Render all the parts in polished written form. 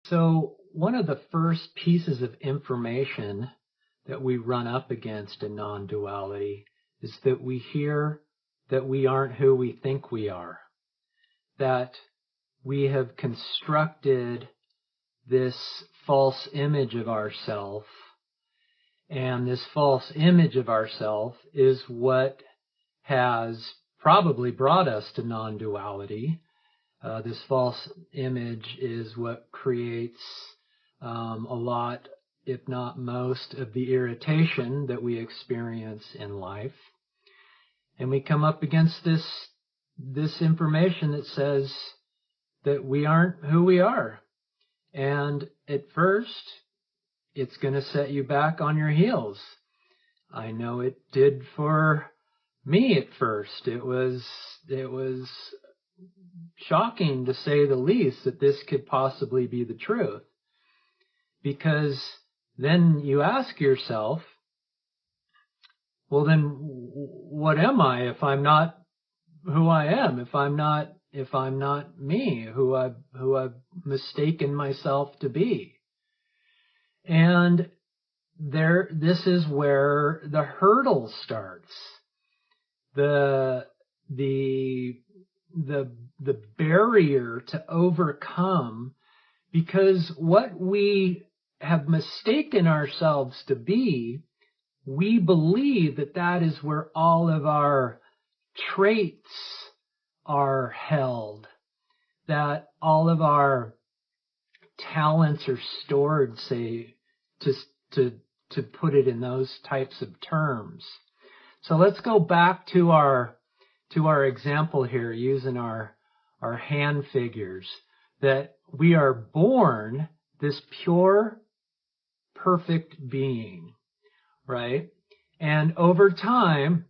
So one of the first pieces of information that we run up against in non-duality is that we hear that we aren't who we think we are, that we have constructed this false image of ourself, and this false image of ourself is what has probably brought us to non-duality. This false image is what creates a lot, if not most, of the irritation that we experience in life. And we come up against this information that says that we aren't who we are. And at first, it's going to set you back on your heels. I know it did for me at first. It was shocking, to say the least, that this could possibly be the truth. Because then you ask yourself, well, then what am I if I'm not who I am? If I'm not me, who I've mistaken myself to be? And this is where the hurdle starts. The barrier to overcome, because what we have mistaken ourselves to be, we believe that is where all of our traits are held, that all of our talents are stored, say, to put it in those types of terms. So let's go back to our example here, using our hand figures, that we are born this pure, perfect being, right? And over time,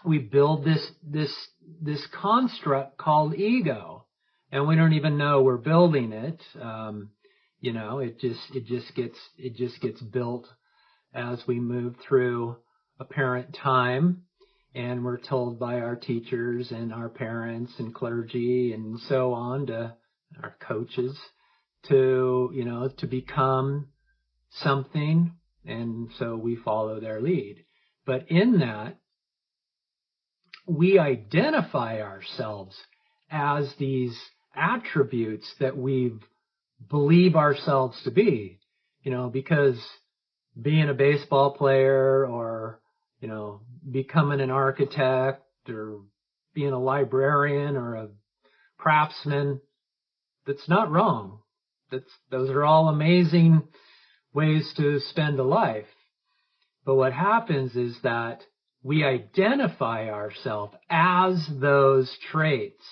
we build this construct called ego, and we don't even know we're building it. It just gets built as we move through apparent time, and we're told by our teachers and our parents and clergy and so on, to our coaches, to become something, and so we follow their lead. But in that, we identify ourselves as these attributes that we believe ourselves to be, because being a baseball player, or, becoming an architect, or being a librarian or a craftsman, that's not wrong. Those are all amazing ways to spend a life. But what happens is that we identify ourselves as those traits.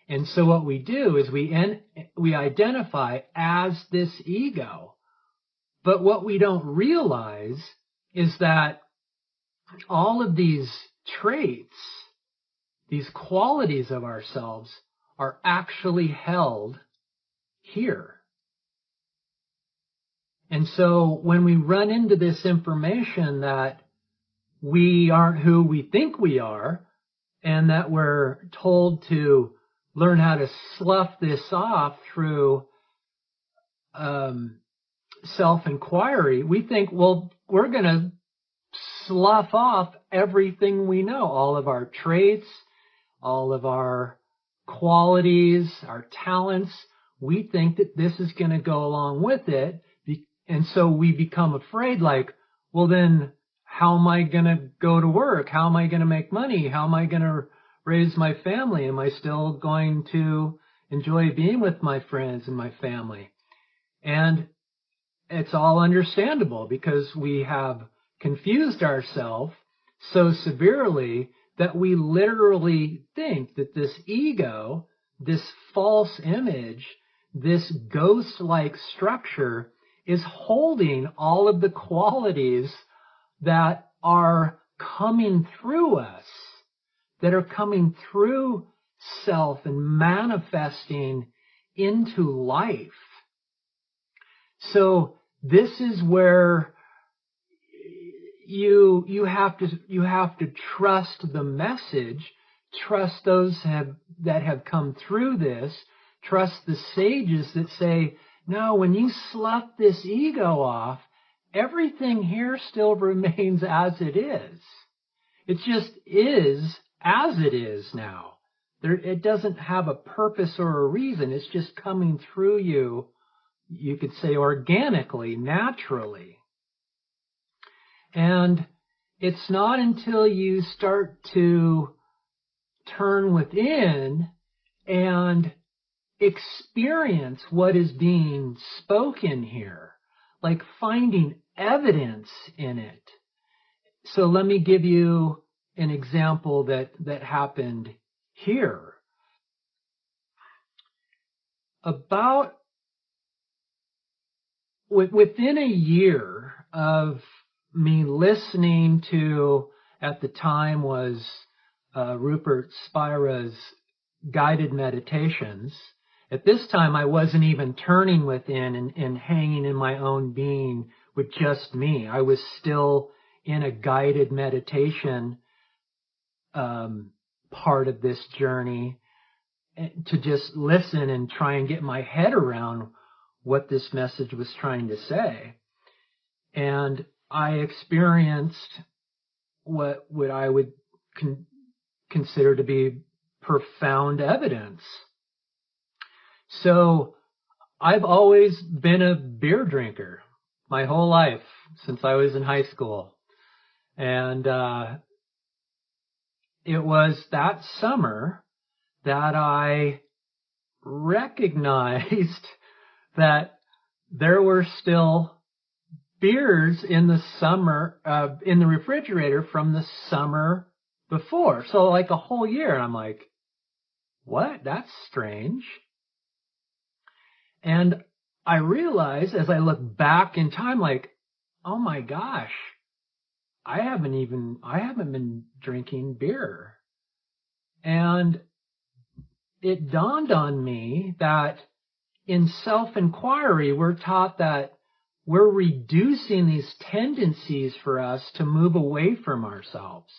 And so what we do is we identify as this ego. But what we don't realize is that all of these traits, these qualities of ourselves, are actually held here. And so when we run into this information that we aren't who we think we are, and that we're told to learn how to slough this off through self-inquiry, we think, well, we're going to slough off everything we know, all of our traits, all of our qualities, our talents. We think that this is going to go along with it. And so we become afraid, like, well, then how am I going to go to work? How am I going to make money? How am I going to raise my family? Am I still going to enjoy being with my friends and my family? And it's all understandable, because we have confused ourselves so severely that we literally think that this ego, this false image, this ghost-like structure is holding all of the qualities that are coming through us, that are coming through self and manifesting into life. So this is where you have to trust the message, trust those that have come through this, trust the sages that say, no, when you slough this ego off, everything here still remains as it is. It just is as it is now. It doesn't have a purpose or a reason. It's just coming through you could say organically, naturally. And it's not until you start to turn within and experience what is being spoken here, like finding evidence in it. So let me give you an example that happened here. About within a year of me listening to, at the time was Rupert Spira's guided meditations. At this time, I wasn't even turning within and hanging in my own being with just me. I was still in a guided meditation part of this journey, to just listen and try and get my head around what this message was trying to say. And I experienced what I would consider to be profound evidence. So I've always been a beer drinker my whole life, since I was in high school. And it was that summer that I recognized that there were still beers in the summer, in the refrigerator from the summer before. So like a whole year. And I'm like, what? That's strange. And I realized as I look back in time, like, oh my gosh, I haven't been drinking beer. And it dawned on me that in self-inquiry, we're taught that we're reducing these tendencies for us to move away from ourselves,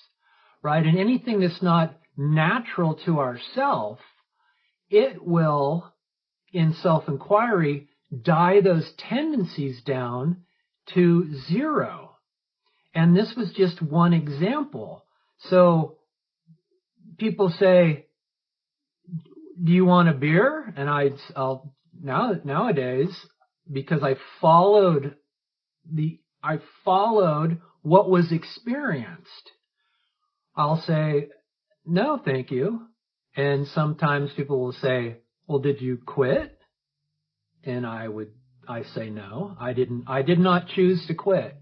right? And anything that's not natural to ourself, it will, in self-inquiry, die those tendencies down to zero. And this was just one example. So people say, do you want a beer? And I'll nowadays, because I followed what was experienced, I'll say, no, thank you. And sometimes people will say, well, did you quit? And I say no, I did not choose to quit.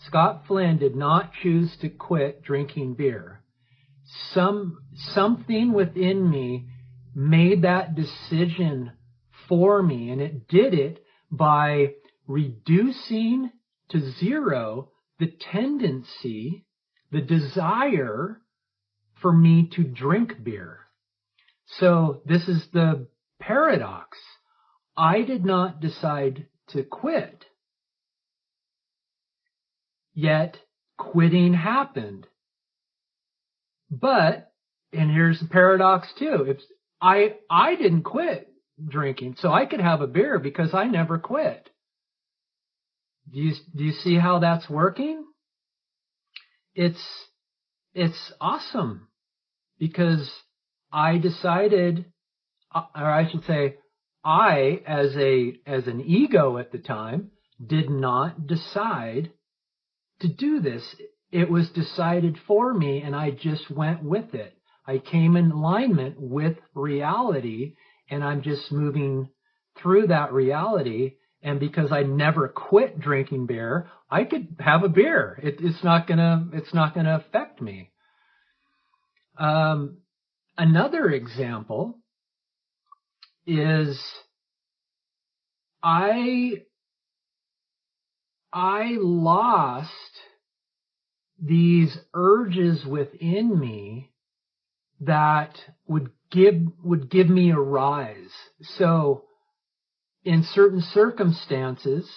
Scott Flynn did not choose to quit drinking beer. Something within me made that decision for me, and it did it by reducing to zero the tendency, the desire for me to drink beer. So this is the paradox. I did not decide to quit, yet quitting happened. But, and here's the paradox too, I didn't quit drinking, so I could have a beer because I never quit. Do you see how that's working? It's awesome, because I decided, or I should say, I, as an ego at the time, did not decide to do this. It was decided for me, and I just went with it. I came in alignment with reality, and I'm just moving through that reality. And because I never quit drinking beer, I could have a beer. It's not gonna affect me. Another example is I lost these urges within me that would give me a rise. So in certain circumstances,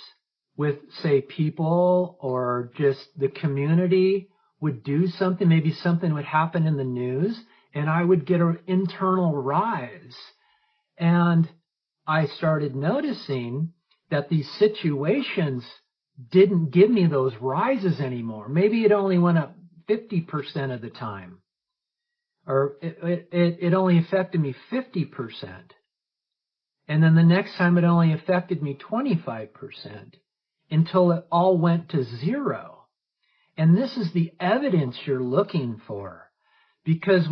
with, say, people or just the community would do something, maybe something would happen in the news, and I would get an internal rise. And I started noticing that these situations didn't give me those rises anymore. Maybe it only went up 50% of the time, or it only affected me 50%. And then the next time it only affected me 25% until it all went to zero. And this is the evidence you're looking for. Because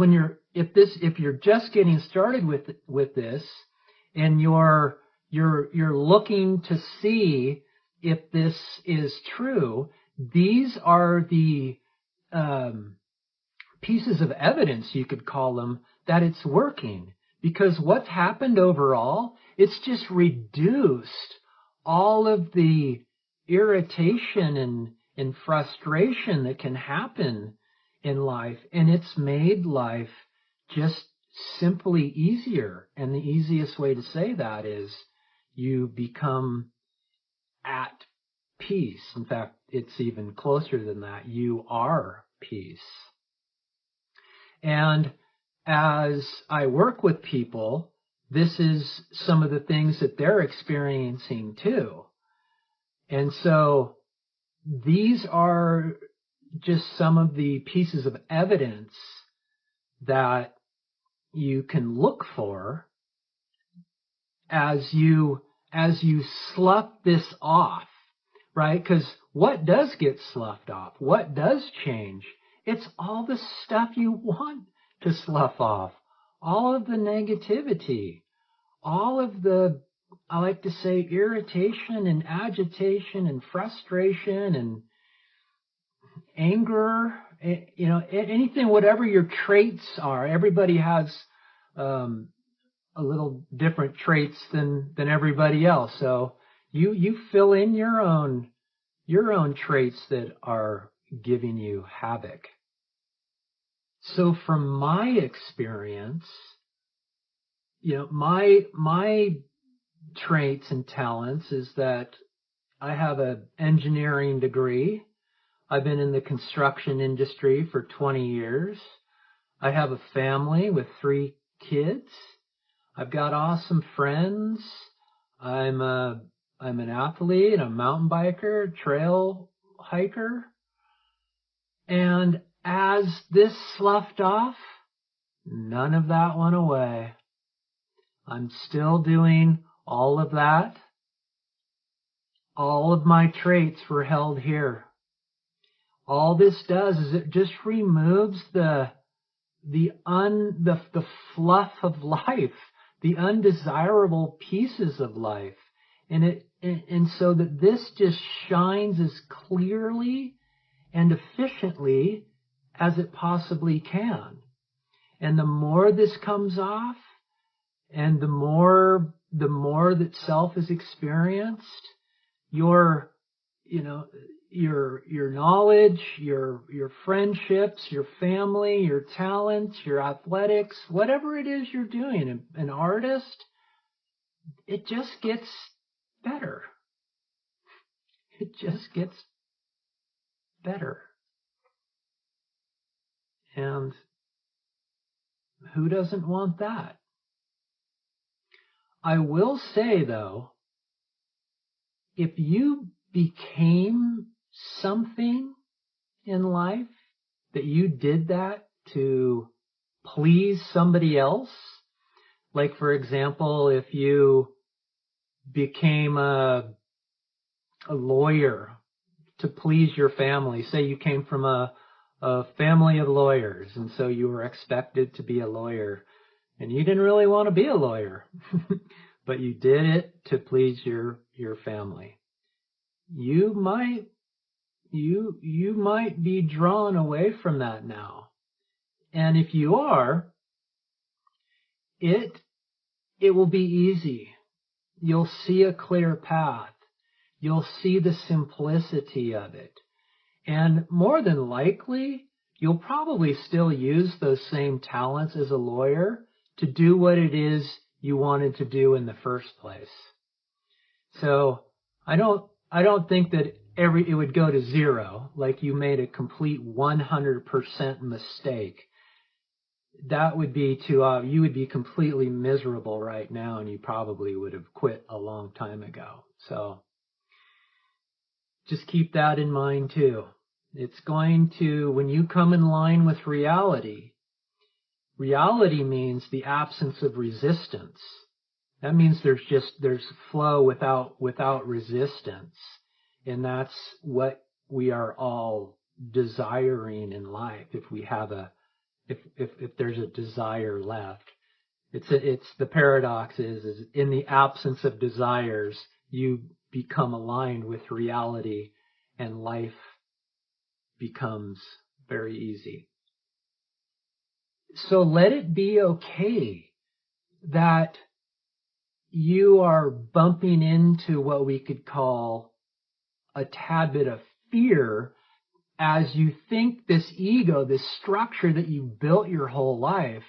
if you're just getting started with this and you're looking to see if this is true, these are the pieces of evidence, you could call them, that it's working. Because what's happened overall, it's just reduced all of the irritation and frustration that can happen in life, and it's made life just simply easier. And the easiest way to say that is you become at peace. In fact, it's even closer than that. You are peace. And as I work with people, this is some of the things that they're experiencing too. And so these are just some of the pieces of evidence that you can look for as you slough this off, right? Because what does get sloughed off? What does change? It's all the stuff you want to slough off. All of the negativity, all of the, I like to say, irritation and agitation and frustration and anger, anything, whatever your traits are. Everybody has a little different traits than everybody else. So you fill in your own traits that are giving you havoc. So from my experience, my traits and talents is that I have an engineering degree. I've been in the construction industry for 20 years. I have a family with 3 kids. I've got awesome friends. I'm an athlete, a mountain biker, trail hiker. And as this sloughed off, none of that went away. I'm still doing all of that. All of my traits were held here. All this does is it just removes the fluff of life, the undesirable pieces of life, and so that this just shines as clearly and efficiently as it possibly can. And the more this comes off, and the more that self is experienced, your knowledge, your friendships, your family, your talents, your athletics, whatever it is you're doing, an artist, it just gets better. It just gets better. And who doesn't want that? I will say, though, if you became something in life, that you did that to please somebody else, like, for example, if you became a lawyer to please your family, say you came from a family of lawyers, and so you were expected to be a lawyer, and you didn't really want to be a lawyer, but you did it to please your family. You might be drawn away from that now. And if you are, it will be easy. You'll see a clear path. You'll see the simplicity of it. And more than likely, you'll probably still use those same talents as a lawyer to do what it is you wanted to do in the first place. So I don't think that it would go to zero, like you made a complete 100% mistake. that would be you would be completely miserable right now, and you probably would have quit a long time ago. So just keep that in mind too. It's going to, when you come in line with reality, reality means the absence of resistance. That means there's flow without resistance. And that's what we are all desiring in life. If we have if there's a desire left, it's the paradox is in the absence of desires, you become aligned with reality and life becomes very easy. So let it be okay that you are bumping into what we could call a tad bit of fear as you think this ego, this structure that you built your whole life,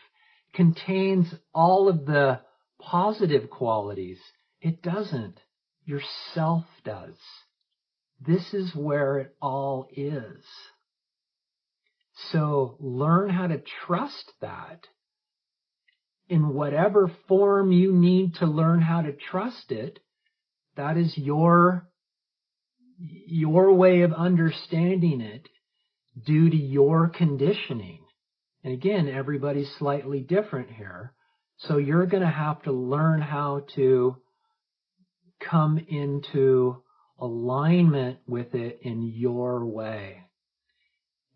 contains all of the positive qualities. It doesn't. Yourself does. This is where it all is. So learn how to trust that in whatever form you need to learn how to trust it. That is your way of understanding it due to your conditioning. And again, everybody's slightly different here. So you're going to have to learn how to come into alignment with it in your way.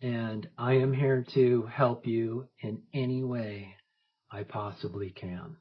And I am here to help you in any way I possibly can.